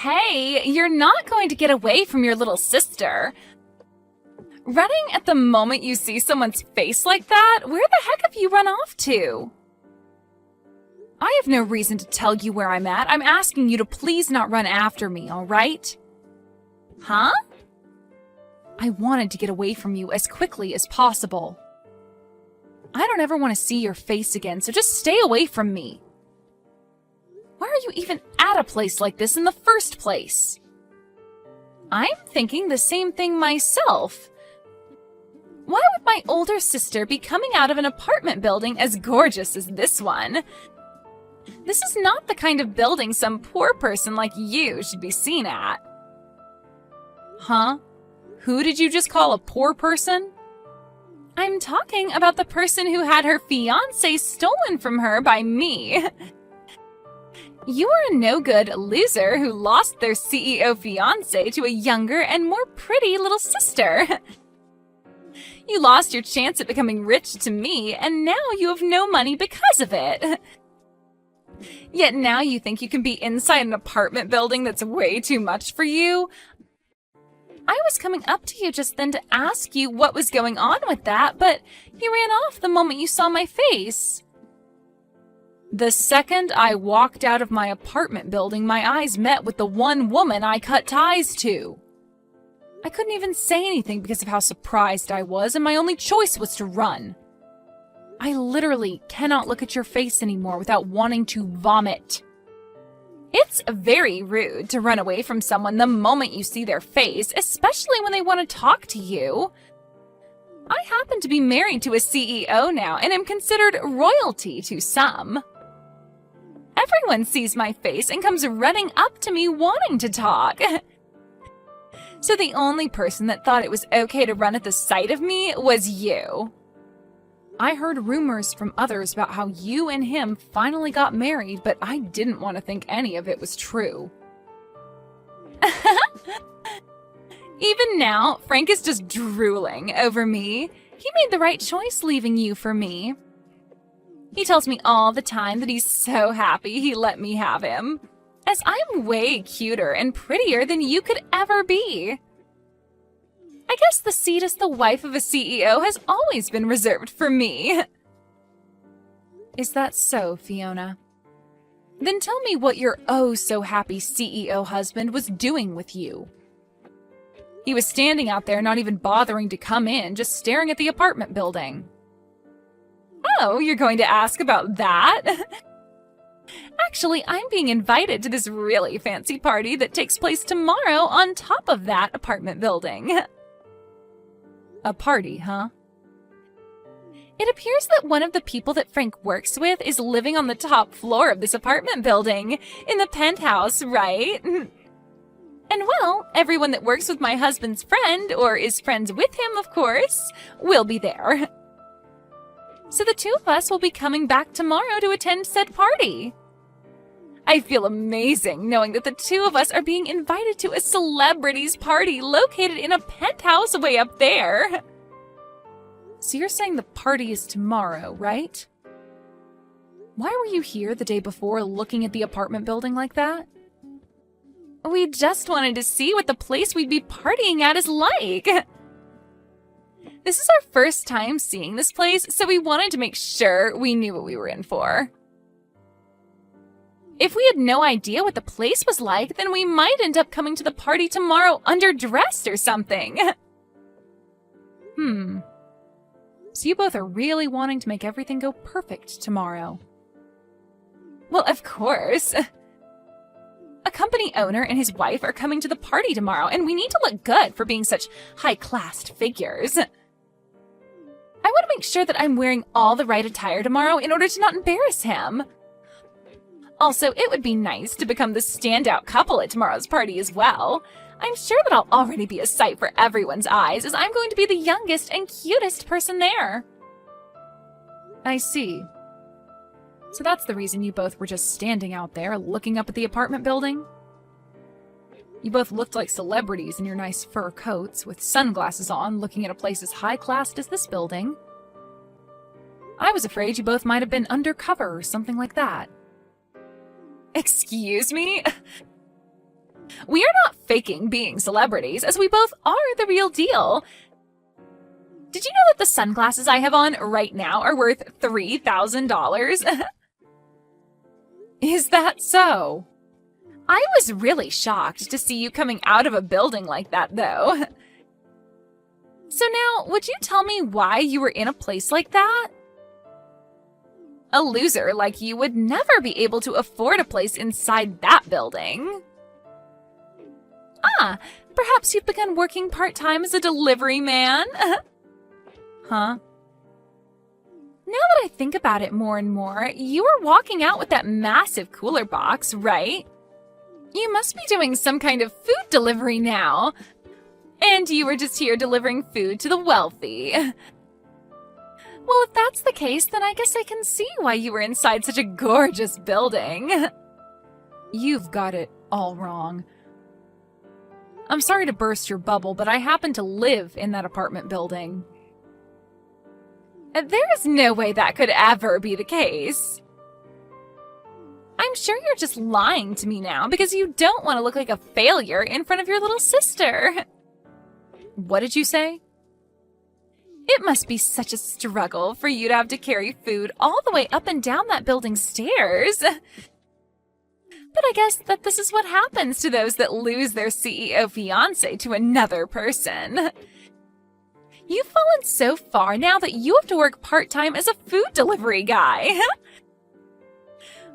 Hey, you're not going to get away from your little sister. Running at the moment you see someone's face like that? Where the heck have you run off to? I have no reason to tell you where I'm at. I'm asking you to please not run after me, all right? Huh? I wanted to get away from you as quickly as possible. I don't ever want to see your face again, so just stay away from me. Why are you even at a place like this in the first place? I'm thinking the same thing myself. Why would my older sister be coming out of an apartment building as gorgeous as this one? This is not the kind of building some poor person like you should be seen at. Huh? Who did you just call a poor person? I'm talking about the person who had her fiancé stolen from her by me. You are a no-good loser who lost their CEO fiancé to a younger and more pretty little sister. You lost your chance at becoming rich to me, and now you have no money because of it. Yet now you think you can be inside an apartment building that's way too much for you? I was coming up to you just then to ask you what was going on with that, but you ran off the moment you saw my face. The second I walked out of my apartment building, my eyes met with the one woman I cut ties to. I couldn't even say anything because of how surprised I was, and my only choice was to run. I literally cannot look at your face anymore without wanting to vomit. It's very rude to run away from someone the moment you see their face, especially when they want to talk to you. I happen to be married to a CEO now and am considered royalty to some. Everyone sees my face and comes running up to me wanting to talk. So the only person that thought it was okay to run at the sight of me was you. I heard rumors from others about how you and him finally got married, but I didn't want to think any of it was true. Even now, Frank is just drooling over me. He made the right choice leaving you for me. He tells me all the time that he's so happy he let me have him, as I'm way cuter and prettier than you could ever be. I guess the seat as the wife of a CEO has always been reserved for me. Is that so, Fiona? Then tell me what your oh-so-happy CEO husband was doing with you. He was standing out there not even bothering to come in, just staring at the apartment building. Oh, you're going to ask about that? Actually, I'm being invited to this really fancy party that takes place tomorrow on top of that apartment building. A party, huh? It appears that one of the people that Frank works with is living on the top floor of this apartment building, in the penthouse, right? And well, everyone that works with my husband's friend, or is friends with him, of course, will be there. So the two of us will be coming back tomorrow to attend said party. I feel amazing knowing that the two of us are being invited to a celebrities party located in a penthouse way up there. So you're saying the party is tomorrow, right? Why were you here the day before looking at the apartment building like that? We just wanted to see what the place we'd be partying at is like. This is our first time seeing this place, so we wanted to make sure we knew what we were in for. If we had no idea what the place was like, then we might end up coming to the party tomorrow underdressed or something. So you both are really wanting to make everything go perfect tomorrow. Well, of course. A company owner and his wife are coming to the party tomorrow, and we need to look good for being such high-classed figures. I want to make sure that I'm wearing all the right attire tomorrow in order to not embarrass him. Also, it would be nice to become the standout couple at tomorrow's party as well. I'm sure that I'll already be a sight for everyone's eyes, as I'm going to be the youngest and cutest person there. I see. So that's the reason you both were just standing out there looking up at the apartment building? You both looked like celebrities in your nice fur coats, with sunglasses on, looking at a place as high-classed as this building. I was afraid you both might have been undercover or something like that. Excuse me? We are not faking being celebrities, as we both are the real deal. Did you know that the sunglasses I have on right now are worth $3,000? Is that so? I was really shocked to see you coming out of a building like that, though. So now, would you tell me why you were in a place like that? A loser like you would never be able to afford a place inside that building. Ah, perhaps you've begun working part-time as a delivery man? Huh? Now that I think about it more and more, you were walking out with that massive cooler box, right? You must be doing some kind of food delivery now. And you were just here delivering food to the wealthy. Well, if that's the case, then I guess I can see why you were inside such a gorgeous building. You've got it all wrong. I'm sorry to burst your bubble, but I happen to live in that apartment building. There is no way that could ever be the case. I'm sure you're just lying to me now because you don't want to look like a failure in front of your little sister. What did you say? It must be such a struggle for you to have to carry food all the way up and down that building's stairs. But I guess that this is what happens to those that lose their CEO fiancé to another person. You've fallen so far now that you have to work part-time as a food delivery guy.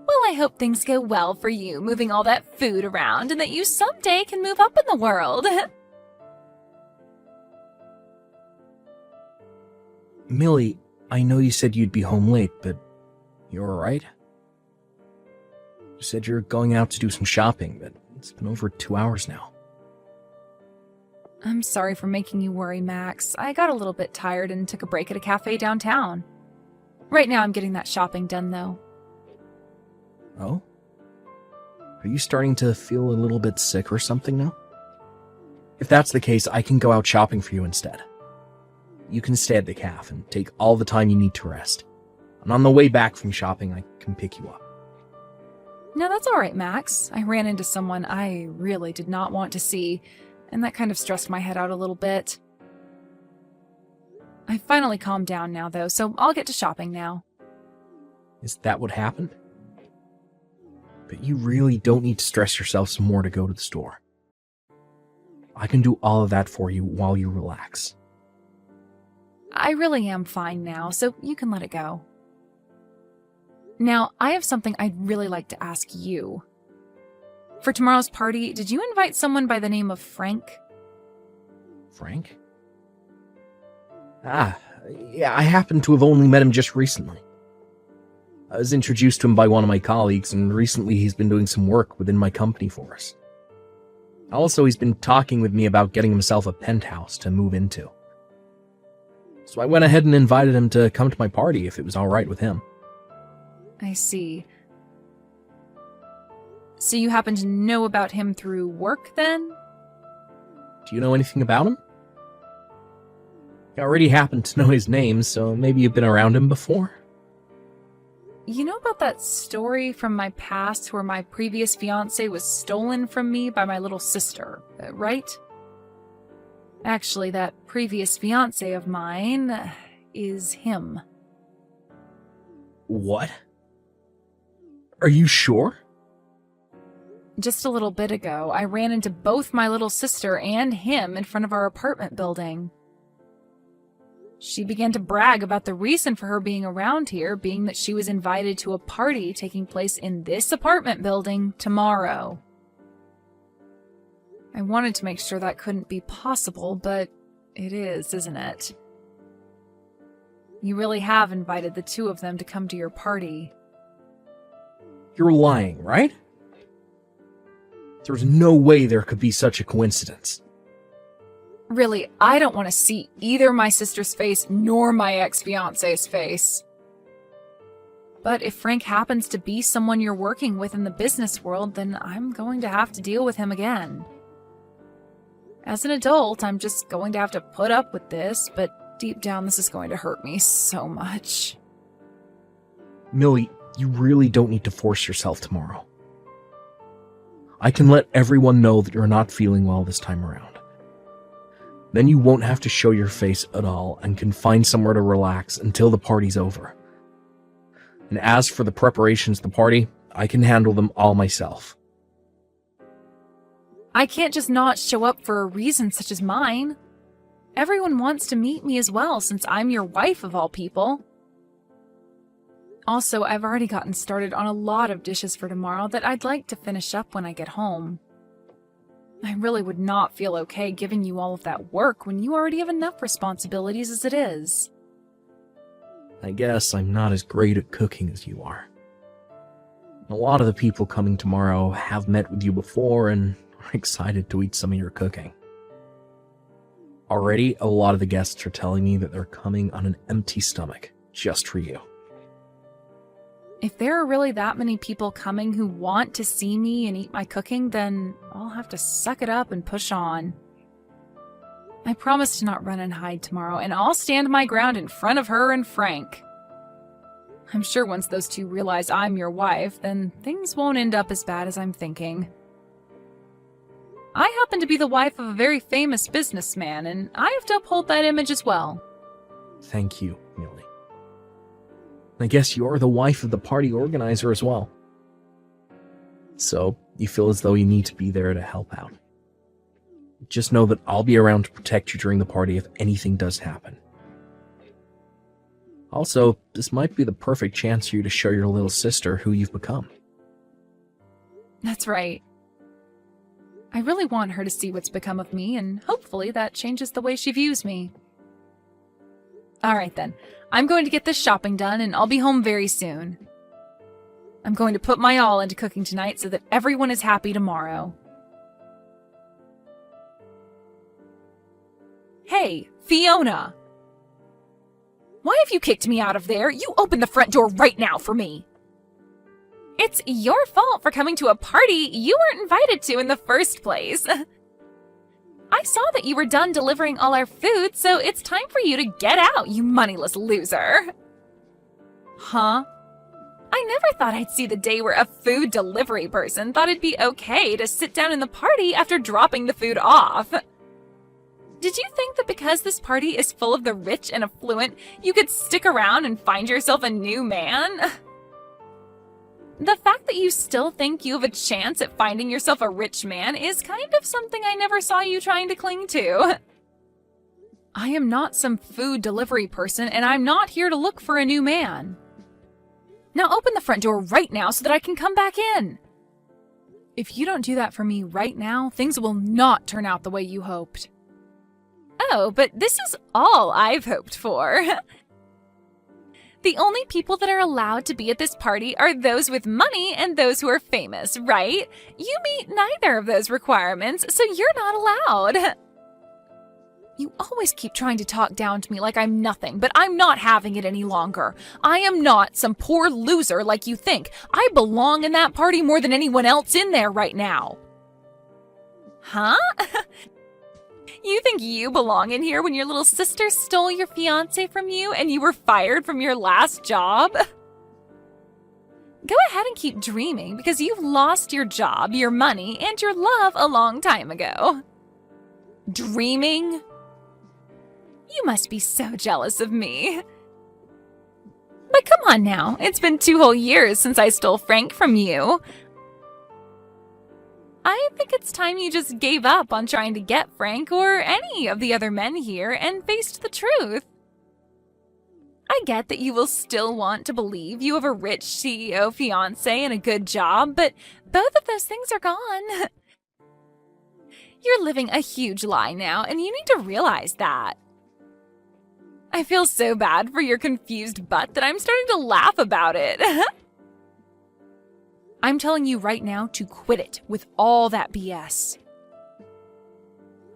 Well, I hope things go well for you moving all that food around and that you someday can move up in the world. Millie, I know you said you'd be home late, but you're alright? You said you're going out to do some shopping, but it's been over 2 hours now. I'm sorry for making you worry, Max. I got a little bit tired and took a break at a cafe downtown. Right now I'm getting that shopping done, though. Oh? Are you starting to feel a little bit sick or something now? If that's the case, I can go out shopping for you instead. You can stay at the cafe and take all the time you need to rest. And on the way back from shopping, I can pick you up. No, that's all right, Max. I ran into someone I really did not want to see, and that kind of stressed my head out a little bit. I finally calmed down now, though, so I'll get to shopping now. Is that what happened? But you really don't need to stress yourself some more to go to the store. I can do all of that for you while you relax. I really am fine now, so you can let it go. Now, I have something I'd really like to ask you. For tomorrow's party, did you invite someone by the name of Frank? Frank? Yeah, I happen to have only met him just recently. I was introduced to him by one of my colleagues, and recently he's been doing some work within my company for us. Also, he's been talking with me about getting himself a penthouse to move into. So I went ahead and invited him to come to my party if it was alright with him. I see. So you happen to know about him through work, then? Do you know anything about him? I already happen to know his name, so maybe you've been around him before? You know about that story from my past where my previous fiancé was stolen from me by my little sister, right? Actually, that previous fiancé of mine is him. What? Are you sure? Just a little bit ago, I ran into both my little sister and him in front of our apartment building. She began to brag about the reason for her being around here being that she was invited to a party taking place in this apartment building tomorrow. I wanted to make sure that couldn't be possible, but it is, isn't it? You really have invited the two of them to come to your party. You're lying, right? There's no way there could be such a coincidence. Really, I don't want to see either my sister's face nor my ex-fiancé's face. But if Frank happens to be someone you're working with in the business world, then I'm going to have to deal with him again. As an adult, I'm just going to have to put up with this, but deep down this is going to hurt me so much. Millie, you really don't need to force yourself tomorrow. I can let everyone know that you're not feeling well this time around. Then you won't have to show your face at all and can find somewhere to relax until the party's over. And as for the preparations to the party, I can handle them all myself. I can't just not show up for a reason such as mine. Everyone wants to meet me as well, since I'm your wife of all people. Also, I've already gotten started on a lot of dishes for tomorrow that I'd like to finish up when I get home. I really would not feel okay giving you all of that work when you already have enough responsibilities as it is. I guess I'm not as great at cooking as you are. A lot of the people coming tomorrow have met with you before and are excited to eat some of your cooking. Already, a lot of the guests are telling me that they're coming on an empty stomach, just for you. If there are really that many people coming who want to see me and eat my cooking, then I'll have to suck it up and push on. I promise to not run and hide tomorrow, and I'll stand my ground in front of her and Frank. I'm sure once those two realize I'm your wife, then things won't end up as bad as I'm thinking. I happen to be the wife of a very famous businessman, and I have to uphold that image as well. Thank you, Millie. I guess you're the wife of the party organizer as well. So, you feel as though you need to be there to help out. Just know that I'll be around to protect you during the party if anything does happen. Also, this might be the perfect chance for you to show your little sister who you've become. That's right. I really want her to see what's become of me, and hopefully that changes the way she views me. Alright then, I'm going to get this shopping done and I'll be home very soon. I'm going to put my all into cooking tonight so that everyone is happy tomorrow. Hey, Fiona! Why have you kicked me out of there? You open the front door right now for me! It's your fault for coming to a party you weren't invited to in the first place. I saw that you were done delivering all our food, so it's time for you to get out, you moneyless loser. Huh? I never thought I'd see the day where a food delivery person thought it'd be okay to sit down in the party after dropping the food off. Did you think that because this party is full of the rich and affluent, you could stick around and find yourself a new man? The fact that you still think you have a chance at finding yourself a rich man is kind of something I never saw you trying to cling to. I am not some food delivery person, and I'm not here to look for a new man. Now open the front door right now so that I can come back in. If you don't do that for me right now, things will not turn out the way you hoped. Oh, but this is all I've hoped for. The only people that are allowed to be at this party are those with money and those who are famous, right? You meet neither of those requirements, so you're not allowed. You always keep trying to talk down to me like I'm nothing, but I'm not having it any longer. I am not some poor loser like you think. I belong in that party more than anyone else in there right now. Huh? You think you belong in here when your little sister stole your fiancé from you and you were fired from your last job? Go ahead and keep dreaming because you've lost your job, your money, and your love a long time ago. Dreaming? You must be so jealous of me. But come on now, it's been 2 whole years since I stole Frank from you. I think it's time you just gave up on trying to get Frank or any of the other men here and faced the truth. I get that you will still want to believe you have a rich CEO fiancé and a good job, but both of those things are gone. You're living a huge lie now, and you need to realize that. I feel so bad for your confused butt that I'm starting to laugh about it. I'm telling you right now to quit it with all that BS.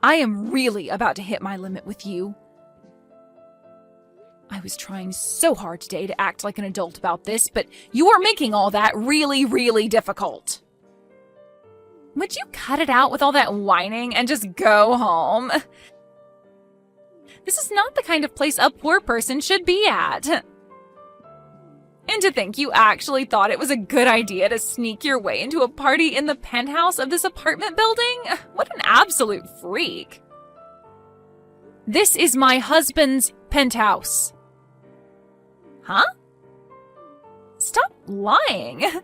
I am really about to hit my limit with you. I was trying so hard today to act like an adult about this, but you are making all that really, really difficult. Would you cut it out with all that whining and just go home? This is not the kind of place a poor person should be at. And to think you actually thought it was a good idea to sneak your way into a party in the penthouse of this apartment building? What an absolute freak. This is my husband's penthouse. Huh? Stop lying. A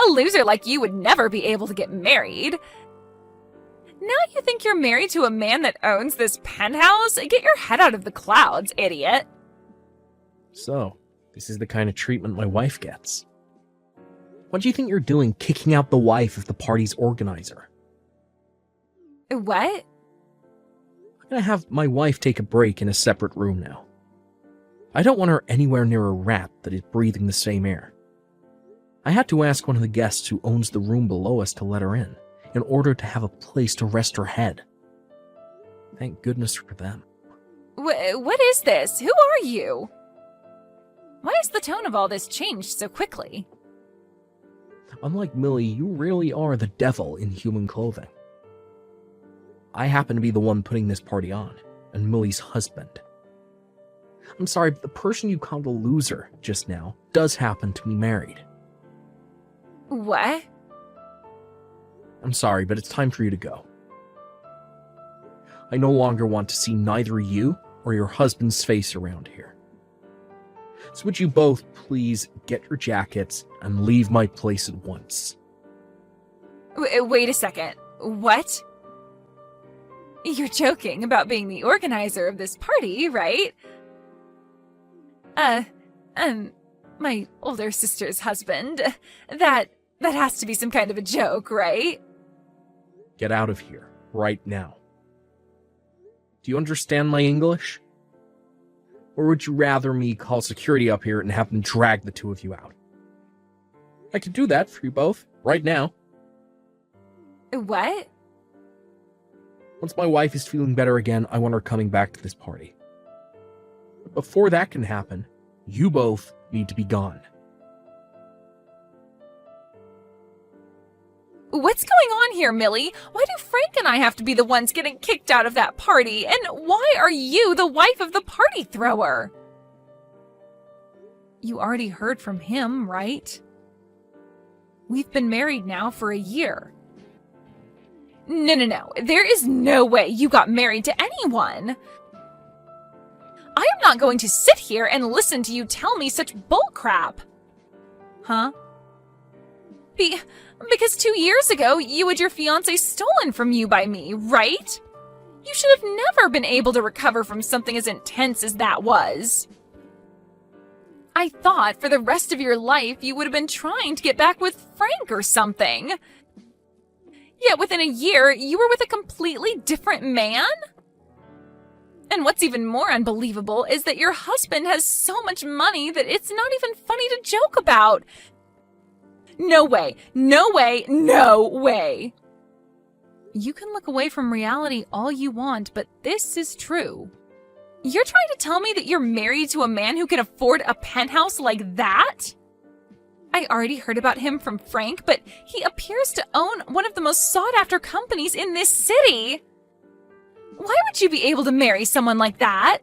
loser like you would never be able to get married. Now you think you're married to a man that owns this penthouse? Get your head out of the clouds, idiot. So, this is the kind of treatment my wife gets. What do you think you're doing kicking out the wife of the party's organizer? What? I'm gonna have my wife take a break in a separate room now. I don't want her anywhere near a rat that is breathing the same air. I had to ask one of the guests who owns the room below us to let her in order to have a place to rest her head. Thank goodness for them. What is this? Who are you? Why has the tone of all this changed so quickly? Unlike Millie, you really are the devil in human clothing. I happen to be the one putting this party on, and Millie's husband. I'm sorry, but the person you called a loser just now does happen to be married. What? I'm sorry, but it's time for you to go. I no longer want to see neither you or your husband's face around here. So would you both please get your jackets and leave my place at once? Wait a second. What? You're joking about being the organizer of this party, right? My older sister's husband. That has to be some kind of a joke, right? Get out of here, right now. Do you understand my English? Or would you rather me call security up here and have them drag the two of you out? I could do that for you both, right now. What? Once my wife is feeling better again, I want her coming back to this party. But before that can happen, you both need to be gone. What's going on here, Millie? Why do Frank and I have to be the ones getting kicked out of that party? And why are you the wife of the party thrower? You already heard from him, right? We've been married now for a year. No. There is no way you got married to anyone. I am not going to sit here and listen to you tell me such bullcrap. Huh? Because 2 years ago, you had your fiancé stolen from you by me, right? You should have never been able to recover from something as intense as that was. I thought for the rest of your life you would have been trying to get back with Frank or something. Yet within a year, you were with a completely different man? And what's even more unbelievable is that your husband has so much money that it's not even funny to joke about. No way. You can look away from reality all you want, but this is true. You're trying to tell me that you're married to a man who can afford a penthouse like that? I already heard about him from Frank, but he appears to own one of the most sought-after companies in this city. Why would you be able to marry someone like that?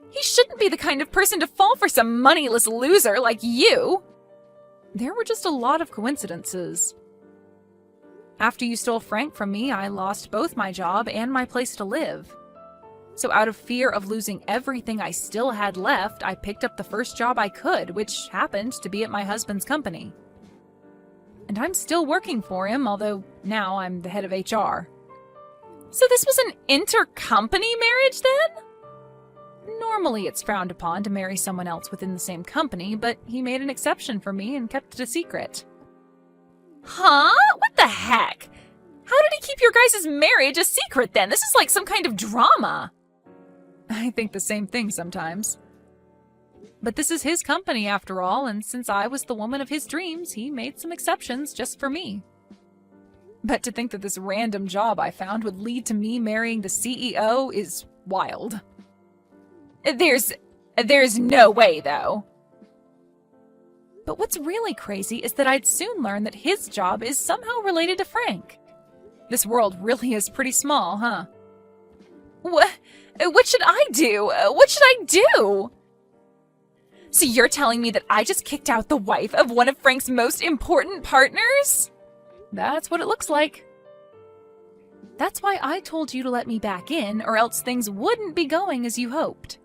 He shouldn't be the kind of person to fall for some moneyless loser like you. There were just a lot of coincidences. After you stole Frank from me, I lost both my job and my place to live. So out of fear of losing everything I still had left, I picked up the first job I could, which happened to be at my husband's company. And I'm still working for him, although now I'm the head of HR. So this was an intercompany marriage then? Normally it's frowned upon to marry someone else within the same company, but he made an exception for me and kept it a secret. Huh? What the heck? How did he keep your guys' marriage a secret then? This is like some kind of drama. I think the same thing sometimes. But this is his company after all, and since I was the woman of his dreams, he made some exceptions just for me. But to think that this random job I found would lead to me marrying the CEO is wild. There's no way, though. But what's really crazy is that I'd soon learn that his job is somehow related to Frank. This world really is pretty small, huh? What should I do? What should I do? So you're telling me that I just kicked out the wife of one of Frank's most important partners? That's what it looks like. That's why I told you to let me back in, or else things wouldn't be going as you hoped.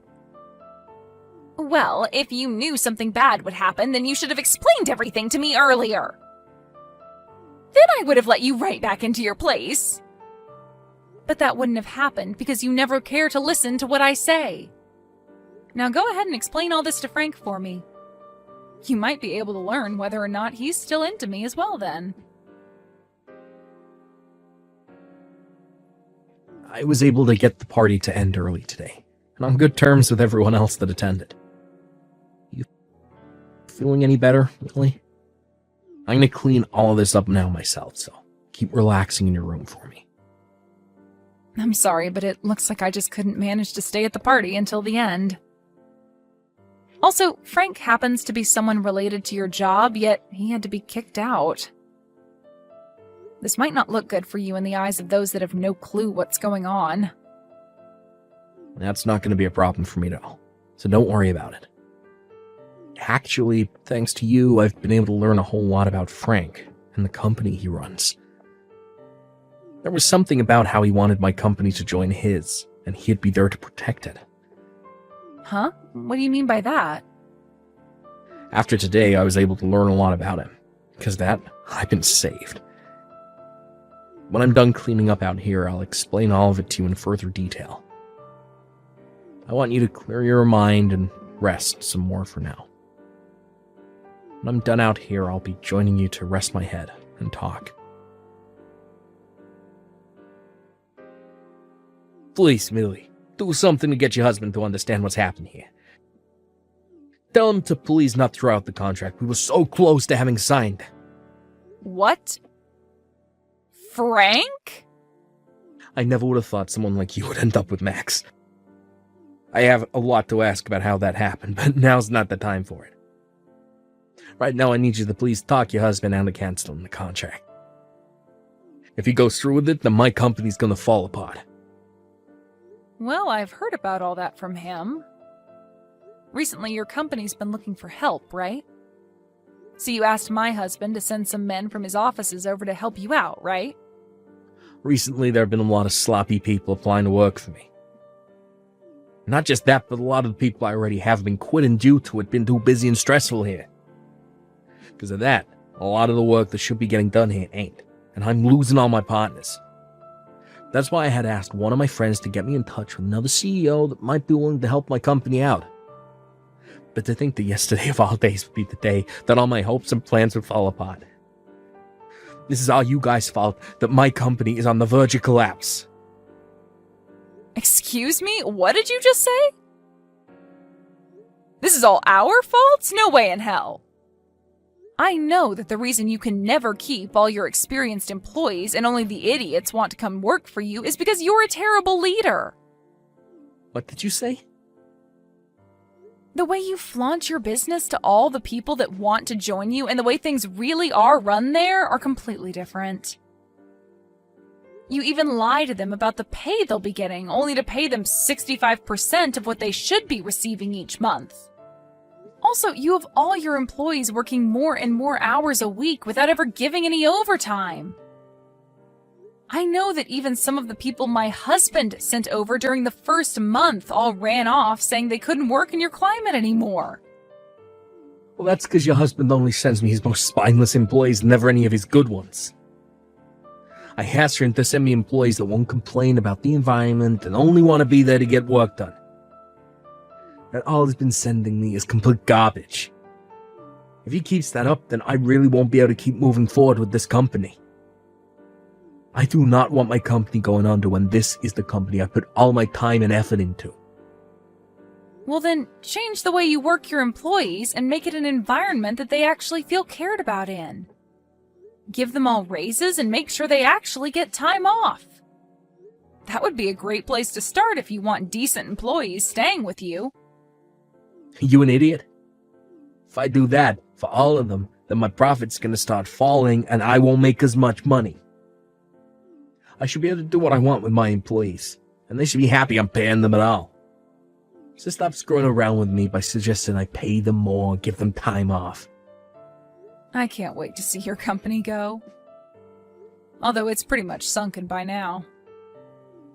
Well, if you knew something bad would happen, then you should have explained everything to me earlier. Then I would have let you right back into your place. But that wouldn't have happened because you never care to listen to what I say. Now go ahead and explain all this to Frank for me. You might be able to learn whether or not he's still into me as well then. I was able to get the party to end early today, and on good terms with everyone else that attended. You feeling any better, Lily? I'm gonna clean all of this up now myself, so keep relaxing in your room for me. I'm sorry, but it looks like I just couldn't manage to stay at the party until the end. Also, Frank happens to be someone related to your job, yet he had to be kicked out. This might not look good for you in the eyes of those that have no clue what's going on. That's not going to be a problem for me at all, so don't worry about it. Actually, thanks to you, I've been able to learn a whole lot about Frank and the company he runs. There was something about how he wanted my company to join his, and he'd be there to protect it. Huh? What do you mean by that? After today, I was able to learn a lot about him. Because that, I've been saved. When I'm done cleaning up out here, I'll explain all of it to you in further detail. I want you to clear your mind and rest some more for now. When I'm done out here, I'll be joining you to rest my head and talk. Please, Millie, do something to get your husband to understand what's happened here. Tell him to please not throw out the contract. We were so close to having signed. What? Frank? I never would have thought someone like you would end up with Max. I have a lot to ask about how that happened, but now's not the time for it. Right now, I need you to please talk your husband out of canceling the contract. If he goes through with it, then my company's gonna fall apart. Well, I've heard about all that from him. Recently, your company's been looking for help, right? So you asked my husband to send some men from his offices over to help you out, right? Recently, there have been a lot of sloppy people applying to work for me. Not just that, but a lot of the people I already have been quitting due to it being too busy and stressful here. Because of that, a lot of the work that should be getting done here ain't, and I'm losing all my partners. That's why I had asked one of my friends to get me in touch with another CEO that might be willing to help my company out. But to think that yesterday of all days would be the day that all my hopes and plans would fall apart. This is all you guys' fault that my company is on the verge of collapse. Excuse me? What did you just say? This is all our fault? No way in hell. I know that the reason you can never keep all your experienced employees and only the idiots want to come work for you is because you're a terrible leader. What did you say? The way you flaunt your business to all the people that want to join you and the way things really are run there are completely different. You even lie to them about the pay they'll be getting, only to pay them 65% of what they should be receiving each month. Also, you have all your employees working more and more hours a week without ever giving any overtime. I know that even some of the people my husband sent over during the first month all ran off saying they couldn't work in your climate anymore. Well, that's because your husband only sends me his most spineless employees, never any of his good ones. I asked him to send me employees that won't complain about the environment and only want to be there to get work done. And all he's been sending me is complete garbage. If he keeps that up, then I really won't be able to keep moving forward with this company. I do not want my company going under when this is the company I put all my time and effort into. Well then, change the way you work your employees and make it an environment that they actually feel cared about in. Give them all raises and make sure they actually get time off. That would be a great place to start if you want decent employees staying with you. You an idiot? If I do that for all of them, then my profit's gonna start falling and I won't make as much money. I should be able to do what I want with my employees, and they should be happy I'm paying them at all. So stop screwing around with me by suggesting I pay them more and give them time off. I can't wait to see your company go. Although it's pretty much sunken by now.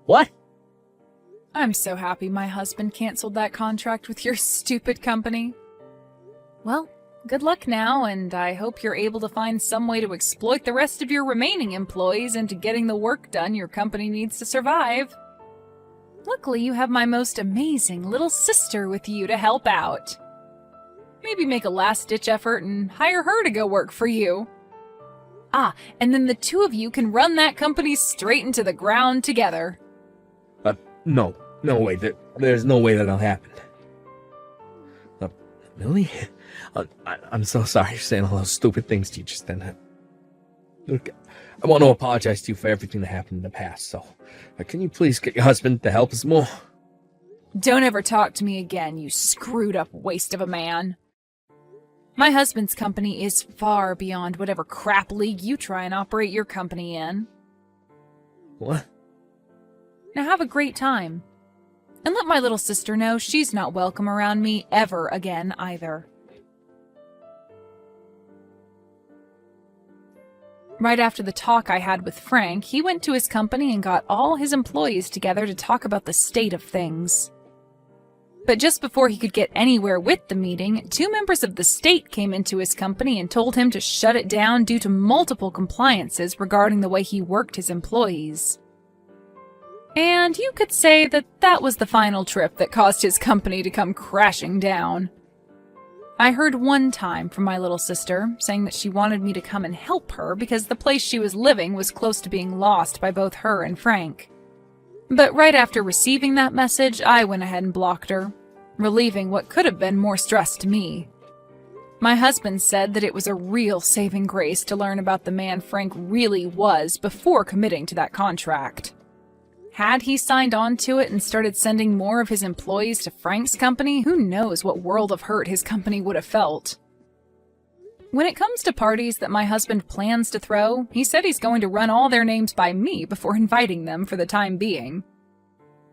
What? I'm so happy my husband canceled that contract with your stupid company. Well, good luck now, and I hope you're able to find some way to exploit the rest of your remaining employees into getting the work done your company needs to survive. Luckily, you have my most amazing little sister with you to help out. Maybe make a last-ditch effort and hire her to go work for you. And then the two of you can run that company straight into the ground together. No way. There's no way that'll happen. Really? I'm so sorry for saying all those stupid things to you just then. Look, I want to apologize to you for everything that happened in the past, so can you please get your husband to help us more? Don't ever talk to me again, you screwed-up waste of a man. My husband's company is far beyond whatever crap league you try and operate your company in. What? Now have a great time. And let my little sister know she's not welcome around me ever again either. Right after the talk I had with Frank, he went to his company and got all his employees together to talk about the state of things. But just before he could get anywhere with the meeting, 2 members of the state came into his company and told him to shut it down due to multiple compliances regarding the way he worked his employees. And you could say that that was the final trip that caused his company to come crashing down. I heard one time from my little sister saying that she wanted me to come and help her because the place she was living was close to being lost by both her and Frank. But right after receiving that message, I went ahead and blocked her, relieving what could have been more stress to me. My husband said that it was a real saving grace to learn about the man Frank really was before committing to that contract. Had he signed on to it and started sending more of his employees to Frank's company, who knows what world of hurt his company would have felt. When it comes to parties that my husband plans to throw, he said he's going to run all their names by me before inviting them for the time being.